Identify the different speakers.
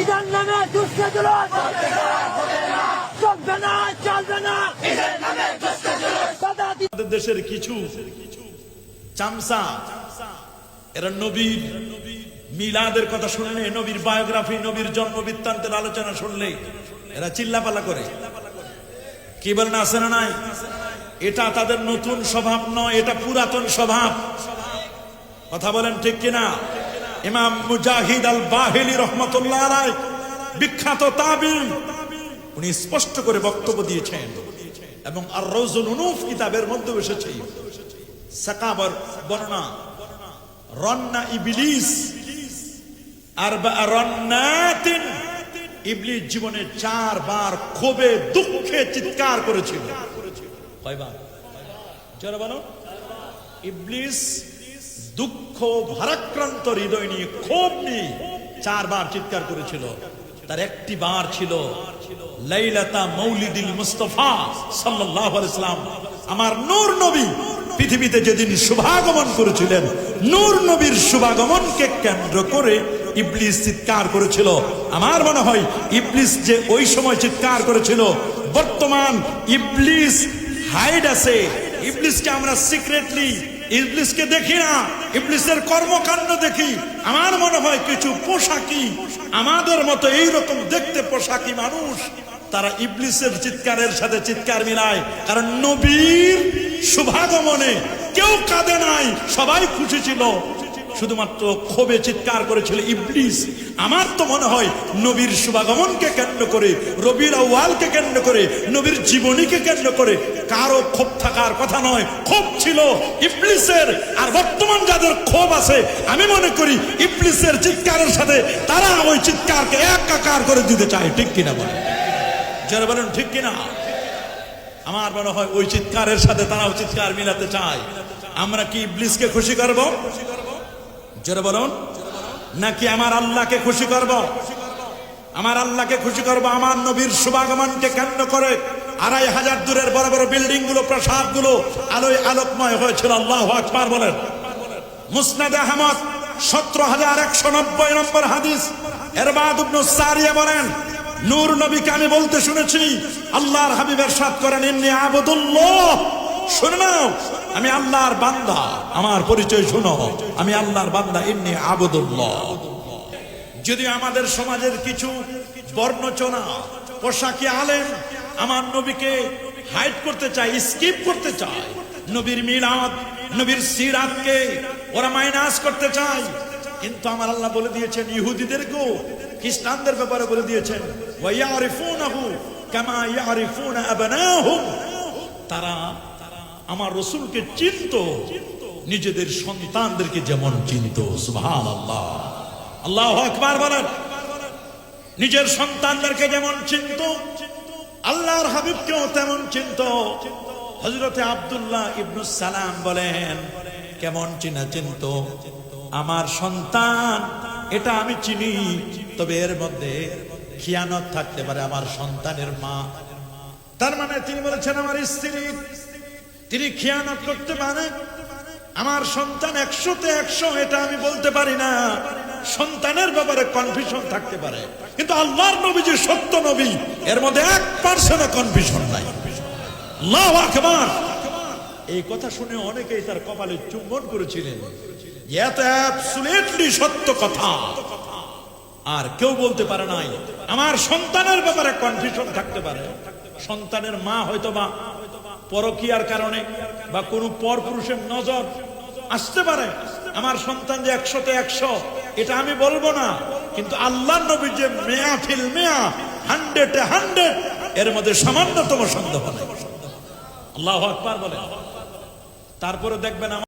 Speaker 1: ঈদের নামে দুষ্ট জুলুস চলবে না, চলবে না।
Speaker 2: আমাদের দেশের কিছু চামচা এরা নবীর মিলাদের কথা শুনলে, নবীর বায়োগ্রাফি, নবীর জন্ম বৃত্তান্তের আলোচনা শুনলে এরা চিল্লাপালা করে। কি বলেন, আছে না নাই? এটা তাদের নতুন স্বভাব নয়, এটা পুরাতন স্বভাব। কথা বলেন ঠিক কিনা? ইমাম মুজাহিদ আল বাহিলি রহমতুল্লাহ আলাইহি, বিখ্যাত তাবিঈ, উনি স্পষ্ট করে বক্তব্য দিয়েছেন এবং আর রওজুল উনুফ কিতাবের মধ্যে এসেছে সাকাবার বর্ণনা, রন্না ইবলিস আরবা রন্নাতিন, ইবলিস জীবনে 4 বার ক্ষোভে দুঃখে চিৎকার করেছিল। কয়বার? যারা বলো, ইবলিস দুঃখ ভারাক্রান্ত হৃদয় নিয়ে, ক্ষোভ নিয়ে 4 বার চিৎকার করেছিল। তার একটি বার ছিল লাইলাতা মৌলিদিল মুস্তাফা সাল্লাল্লাহু আলাইহি ওয়াসাল্লাম, আমার নূর নবী পৃথিবীতে যেদিন শুভাগমন করেছিলেন, নূর নবীর শুভাগমনকে কেন্দ্র করে ইবলিস চিৎকার করেছিল। আমার মনে হয় ইবলিস যে ওই সময় চিৎকার করেছিল, বর্তমান ইবলিস হাইড আছে। ইবলিসকে আমরা সিক্রেটলি, ইবলিসকে দেখি না, ইবলিসের কর্মকাণ্ড দেখি। আমার মনে হয় কিছু পোশাকি, আমাদের মতো এইরকম দেখতে পোশাকি মানুষ, তারা ইবলিসের চিৎকারের সাথে চিৎকার মিলায়। কারণ নবীর শুভাগমনে কেউ কাঁদে নাই, সবাই খুশি ছিল, শুধুমাত্র ক্ষোভে চিৎকার করেছিল ইবলিস। আমার তো মনে হয় নবীর শুভাগমনকে কেন্দ্র করে, রবিউল আউয়ালকে কেন্দ্র করে, নবীর জীবনীকে কেন্দ্র করে কারো ক্ষোভ থাকার কথা নয়, ক্ষোভ ছিল ইবলিসের। আর বর্তমান যাদের ক্ষোভ আছে, আমি মনে করি ইবলিসের চিৎকারের সাথে তারা ওই চিৎকারকে একাকার করে দিতে চায়। ঠিক কিনা বলেন? যারা বলেন ঠিক কিনা? আমার মনে হয় ওই চিৎকারের সাথে তারাও চিৎকার মিলাতে চায়। আমরা কি ইবলিসকে খুশি করব? যারা বলুন, নাকি আমার আল্লাহকে খুশি করব? আমার আল্লাহকে খুশি করব। আমার নবীর শুভাগমনকে কেন্দ্র করে 2500 দূরের বড় বড় বিল্ডিং গুলো, প্রাসাদ গুলো আলোয় আলোকময় হয়েছিল। আল্লাহু আকবার বলেন। মুসনাদে আহমদ 17190 নম্বর হাদিস, ইরবাদ ইবনে সারিয়া বলেন, নূর নবীকে আমি বলতে শুনেছি, আল্লাহর হাবিব ইরশাদ করেন, ইন্নী আবুদুল্লাহ, শুনে নাও, আমি আল্লাহর বান্দা। আমার পরিচয় শুনো, আমি আল্লাহর বান্দা, ইন্নী আবুদুল্লাহ। যদি আমাদের সমাজের কিছু বর্ণচনা পোশাকি আলেম আমার নবীকে হাইড করতে চায়, স্কিপ করতে চায়, নবীর মিলাদ, নবীর সিরাতকে ওরা মাইনাস করতে চায়। কিন্তু আমার আল্লাহ বলে দিয়েছেন, ইহুদিদেরকেও খ্রিস্টানদের ব্যাপারে বলে দিয়েছেন, ওয়া ইয়ারিফুনাহু কামা ইয়ারিফুনা আবনাহুম, তারা আমার রাসূলকে চিনতো নিজেদের সন্তানদেরকে যেমন চিনতো। সুবহানাল্লাহ, আল্লাহু আকবার বলেন। নিজের সন্তানদেরকে যেমন চিনতো, আল্লাহর হাবিবকেও তেমন চিনতো। হযরতে আব্দুল্লাহ ইবনে সালাম বলেন, কেমন চিনতো? আমার সন্তান এটা আমি চিনি, তবে এর মধ্যে খিয়ানত থাকতে পারে আমার সন্তানের মা। তার মানে তিনি বলেছেন, আমার স্ত্রী, তিনি খিয়ানত করতে পারে। আমার সন্তান 100-তে 100 এটা আমি বলতে পারি না, সন্তানের ব্যাপারে কনফিউশন থাকতে পারে। কিন্তু আল্লাহর নবী যে সত্য নবী, এর মধ্যে 1% কনফিউশন নাই। আল্লাহু আকবার। এই কথা শুনে অনেকেই তার কপালে চুম্বন করেছিলেন, এত অ্যাবসলিউটলি সত্য কথা আর কেউ বলতে পারে নাই। আমার সন্তানের ব্যাপারে কনফিউশন থাকতে পারে, সন্তানের মা হয়তো বা পরকীয়ার কারণে বা কোনো পরপুরুষের নজর আসতে পারে। আমার সন্তান যে 100-তে 100 এটা আমি বলবো না, কিন্তু আল্লাহর নবী যে 100-এ 100 এর মধ্যে সামান্যতম সন্দেহ নেই। আল্লাহু আকবার বলেন। তারপরে দেখবেন